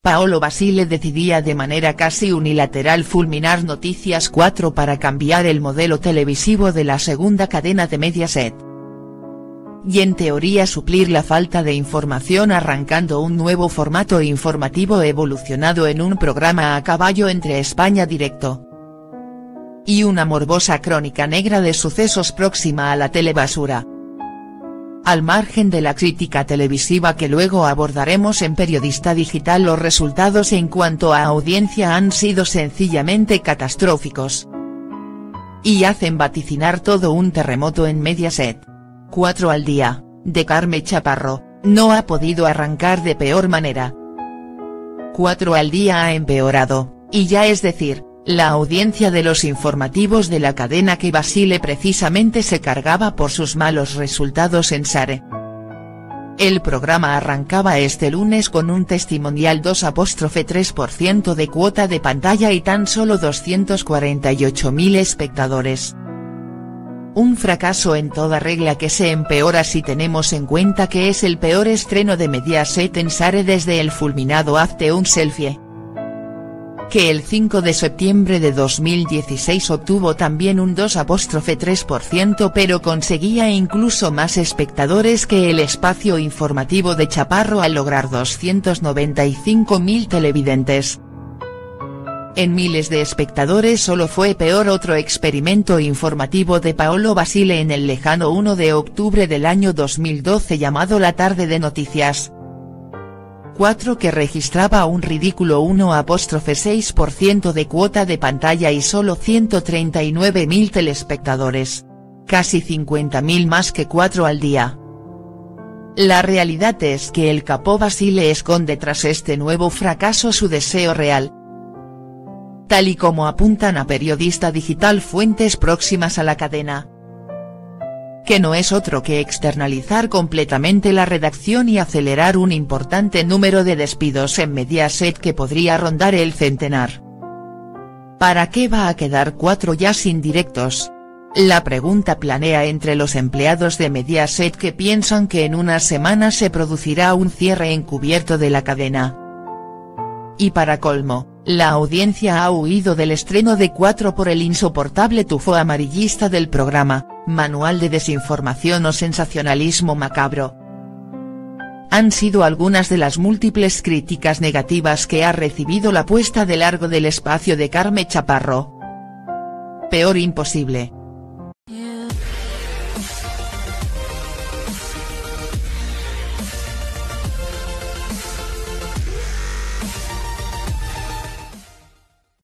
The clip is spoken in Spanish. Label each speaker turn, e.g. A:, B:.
A: Paolo Basile decidía de manera casi unilateral fulminar Noticias 4 para cambiar el modelo televisivo de la segunda cadena de Mediaset. Y en teoría suplir la falta de información arrancando un nuevo formato informativo evolucionado en un programa a caballo entre España Directo y una morbosa crónica negra de sucesos próxima a la telebasura. Al margen de la crítica televisiva que luego abordaremos en Periodista Digital, los resultados en cuanto a audiencia han sido sencillamente catastróficos y hacen vaticinar todo un terremoto en Mediaset. 4 al día, de Carme Chaparro, no ha podido arrancar de peor manera. 4 al día ha empeorado, y ya es decir, la audiencia de los informativos de la cadena que Basile precisamente se cargaba por sus malos resultados en SARE. El programa arrancaba este lunes con un testimonial 2,3% de cuota de pantalla y tan solo 248.000 espectadores. Un fracaso en toda regla que se empeora si tenemos en cuenta que es el peor estreno de Mediaset en SARE desde el fulminado Hazte un selfie, que el 5 de septiembre de 2016 obtuvo también un 2,3% pero conseguía incluso más espectadores que el espacio informativo de Chaparro al lograr 295.000 televidentes. En miles de espectadores solo fue peor otro experimento informativo de Paolo Basile en el lejano 1 de octubre del año 2012 llamado La Tarde de Noticias 4, que registraba un ridículo 1,6% de cuota de pantalla y solo 139.000 telespectadores. Casi 50.000 más que 4 al día. La realidad es que el capo Basile esconde tras este nuevo fracaso su deseo real, tal y como apuntan a Periodista Digital fuentes próximas a la cadena, que no es otro que externalizar completamente la redacción y acelerar un importante número de despidos en Mediaset que podría rondar el centenar. ¿Para qué va a quedar 4 ya sin directos? La pregunta planea entre los empleados de Mediaset, que piensan que en unas semanas se producirá un cierre encubierto de la cadena. Y para colmo, la audiencia ha huido del estreno de 4 por el insoportable tufo amarillista del programa, manual de desinformación o sensacionalismo macabro. Han sido algunas de las múltiples críticas negativas que ha recibido la puesta de largo del espacio de Carme Chaparro. Peor imposible.